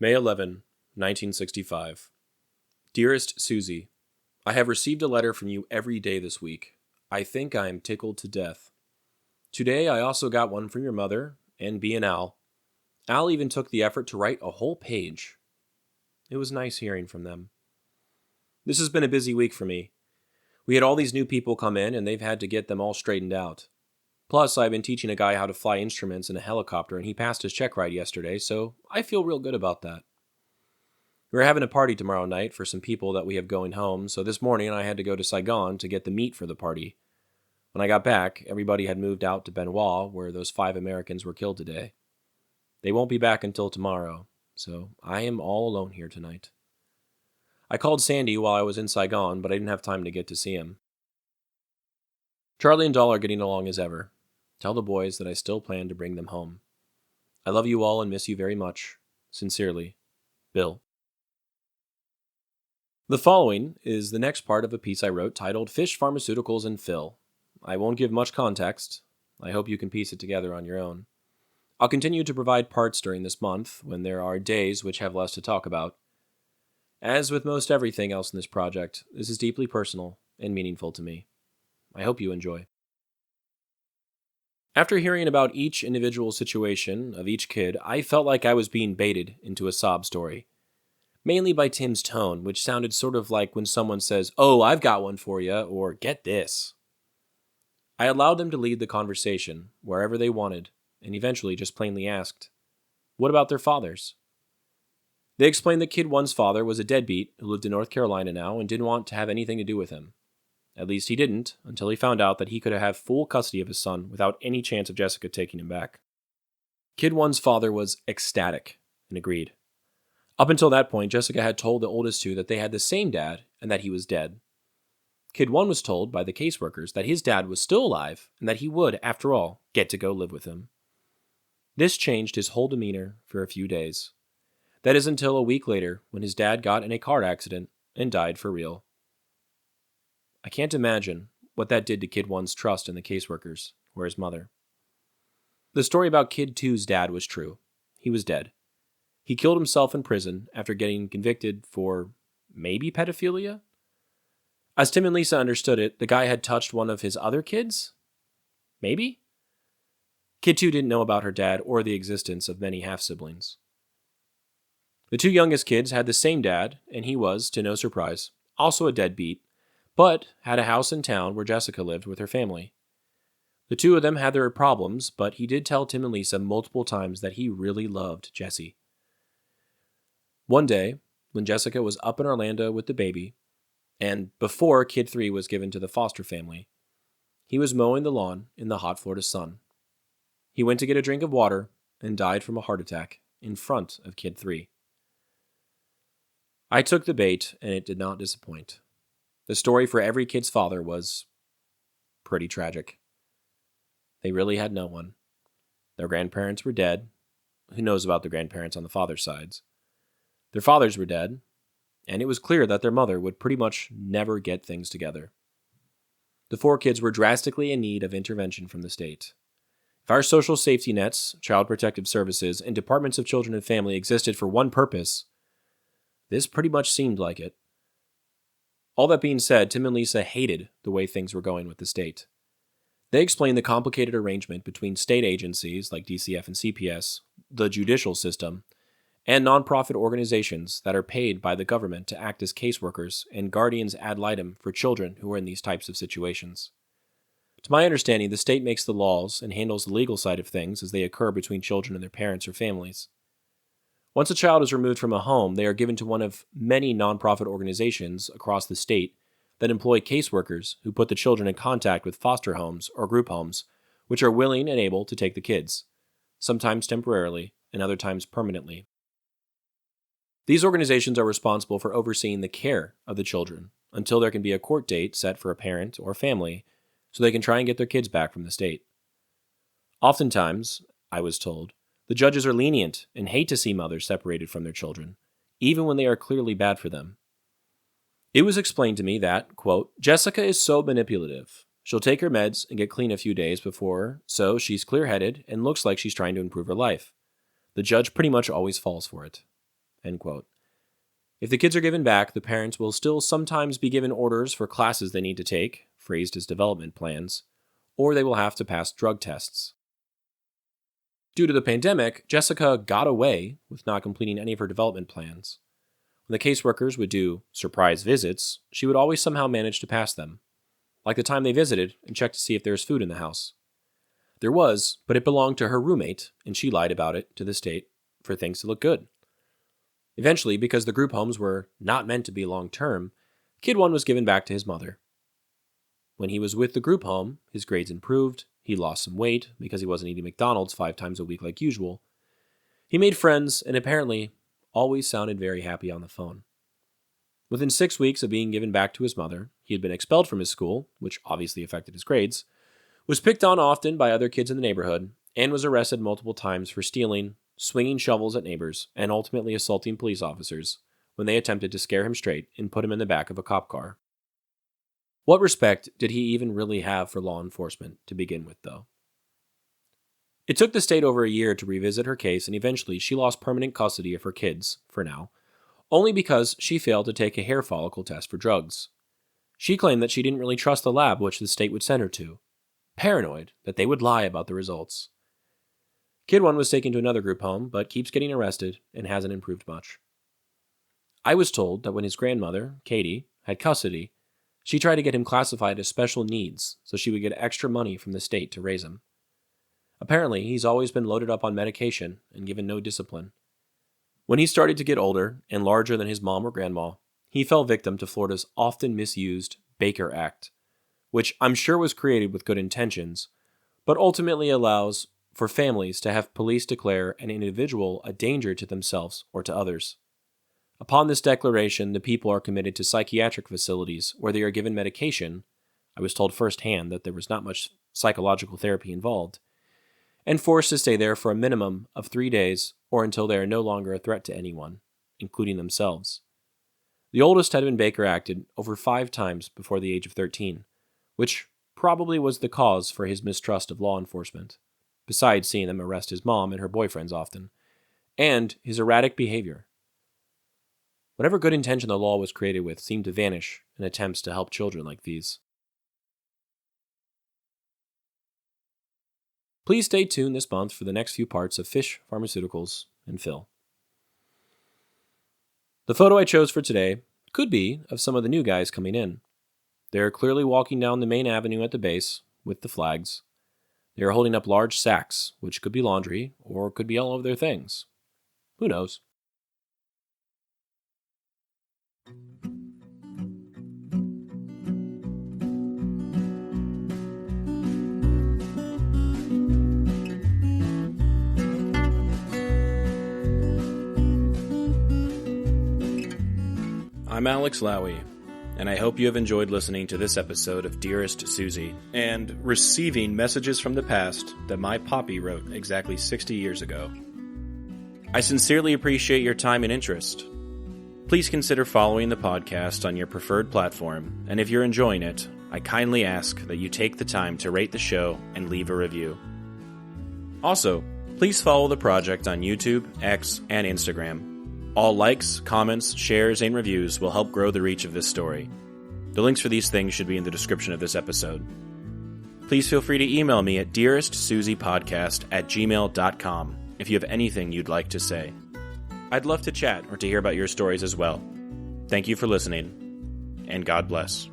May 11, 1965. Dearest Suzie, I have received a letter from you every day this week. I think I am tickled to death. Today I also got one from your mother, and B and Al. Al even took the effort to write a whole page. It was nice hearing from them. This has been a busy week for me. We had all these new people come in, and they've had to get them all straightened out. Plus, I've been teaching a guy how to fly instruments in a helicopter, and he passed his check ride yesterday, so I feel real good about that. We're having a party tomorrow night for some people that we have going home, so this morning I had to go to Saigon to get the meat for the party. When I got back, everybody had moved out to Ben Hoa, where those 5 Americans were killed today. They won't be back until tomorrow, so I am all alone here tonight. I called Sandy while I was in Saigon, but I didn't have time to get to see him. Charlie and Doll are getting along as ever. Tell the boys that I still plan to bring them home. I love you all and miss you very much. Sincerely, Bill. The following is the next part of a piece I wrote titled Fish, Pharmaceuticals, and Phil. I won't give much context. I hope you can piece it together on your own. I'll continue to provide parts during this month when there are days which have less to talk about. As with most everything else in this project, this is deeply personal and meaningful to me. I hope you enjoy. After hearing about each individual situation of each kid, I felt like I was being baited into a sob story. Mainly by Tim's tone, which sounded sort of like when someone says, "Oh, I've got one for you," or "Get this." I allowed them to lead the conversation wherever they wanted, and eventually just plainly asked, "What about their fathers?" They explained that Kid 1's father was a deadbeat who lived in North Carolina now and didn't want to have anything to do with him. At least he didn't, until he found out that he could have full custody of his son without any chance of Jessica taking him back. Kid 1's father was ecstatic and agreed. Up until that point, Jessica had told the oldest 2 that they had the same dad and that he was dead. Kid 1 was told by the caseworkers that his dad was still alive and that he would, after all, get to go live with him. This changed his whole demeanor for a few days. That is until a week later when his dad got in a car accident and died for real. I can't imagine what that did to Kid 1's trust in the caseworkers or his mother. The story about Kid 2's dad was true. He was dead. He killed himself in prison after getting convicted for maybe pedophilia? As Tim and Lisa understood it, the guy had touched one of his other kids? Maybe? Kid 2 didn't know about her dad or the existence of many half-siblings. The 2 youngest kids had the same dad, and he was, to no surprise, also a deadbeat, but had a house in town where Jessica lived with her family. The 2 of them had their problems, but he did tell Tim and Lisa multiple times that he really loved Jessie. One day, when Jessica was up in Orlando with the baby, and before Kid 3 was given to the foster family, he was mowing the lawn in the hot Florida sun. He went to get a drink of water and died from a heart attack in front of Kid 3. I took the bait, and it did not disappoint. The story for every kid's father was pretty tragic. They really had no one. Their grandparents were dead. Who knows about the grandparents on the father's sides? Their fathers were dead, and it was clear that their mother would pretty much never get things together. The 4 kids were drastically in need of intervention from the state. If our social safety nets, child protective services, and departments of children and family existed for one purpose, this pretty much seemed like it. All that being said, Tim and Lisa hated the way things were going with the state. They explained the complicated arrangement between state agencies like DCF and CPS, the judicial system, and nonprofit organizations that are paid by the government to act as caseworkers and guardians ad litem for children who are in these types of situations. To my understanding, the state makes the laws and handles the legal side of things as they occur between children and their parents or families. Once a child is removed from a home, they are given to one of many nonprofit organizations across the state that employ caseworkers who put the children in contact with foster homes or group homes, which are willing and able to take the kids, sometimes temporarily and other times permanently. These organizations are responsible for overseeing the care of the children until there can be a court date set for a parent or family so they can try and get their kids back from the state. Oftentimes, I was told, the judges are lenient and hate to see mothers separated from their children, even when they are clearly bad for them. It was explained to me that, quote, Jessica is so manipulative. She'll take her meds and get clean a few days before, so she's clear-headed and looks like she's trying to improve her life. The judge pretty much always falls for it. End quote. If the kids are given back, the parents will still sometimes be given orders for classes they need to take, phrased as development plans, or they will have to pass drug tests. Due to the pandemic, Jessica got away with not completing any of her development plans. When the caseworkers would do surprise visits, she would always somehow manage to pass them, like the time they visited and checked to see if there was food in the house. There was, but it belonged to her roommate, and she lied about it to the state for things to look good. Eventually, because the group homes were not meant to be long-term, Kid 1 was given back to his mother. When he was with the group home, his grades improved, he lost some weight because he wasn't eating McDonald's 5 times a week like usual. He made friends and apparently always sounded very happy on the phone. Within 6 weeks of being given back to his mother, he had been expelled from his school, which obviously affected his grades, was picked on often by other kids in the neighborhood, and was arrested multiple times for stealing, swinging shovels at neighbors, and ultimately assaulting police officers when they attempted to scare him straight and put him in the back of a cop car. What respect did he even really have for law enforcement to begin with, though? It took the state over a year to revisit her case, and eventually she lost permanent custody of her kids, for now, only because she failed to take a hair follicle test for drugs. She claimed that she didn't really trust the lab which the state would send her to, paranoid that they would lie about the results. Kid 1 was taken to another group home, but keeps getting arrested and hasn't improved much. I was told that when his grandmother, Katie, had custody, she tried to get him classified as special needs so she would get extra money from the state to raise him. Apparently, he's always been loaded up on medication and given no discipline. When he started to get older and larger than his mom or grandma, he fell victim to Florida's often misused Baker Act, which I'm sure was created with good intentions, but ultimately allows for families to have police declare an individual a danger to themselves or to others. Upon this declaration, the people are committed to psychiatric facilities where they are given medication. I was told firsthand that there was not much psychological therapy involved, and forced to stay there for a minimum of 3 days or until they are no longer a threat to anyone, including themselves. The oldest had been Baker acted over 5 times before the age of 13, which probably was the cause for his mistrust of law enforcement, besides seeing them arrest his mom and her boyfriends often, and his erratic behavior. Whatever good intention the law was created with seemed to vanish in attempts to help children like these. Please stay tuned this month for the next few parts of Fish, Pharmaceuticals, and Phil. The photo I chose for today could be of some of the new guys coming in. They are clearly walking down the main avenue at the base with the flags. They are holding up large sacks, which could be laundry or could be all of their things. Who knows? I'm Alex Lowy, and I hope you have enjoyed listening to this episode of Dearest Suzie, and receiving messages from the past that my Popi wrote exactly 60 years ago. I sincerely appreciate your time and interest. Please consider following the podcast on your preferred platform, and if you're enjoying it, I kindly ask that you take the time to rate the show and leave a review. Also, please follow the project on YouTube, X, and Instagram. All likes, comments, shares, and reviews will help grow the reach of this story. The links for these things should be in the description of this episode. Please feel free to email me at dearestsuziepodcast@gmail.com if you have anything you'd like to say. I'd love to chat or to hear about your stories as well. Thank you for listening, and God bless.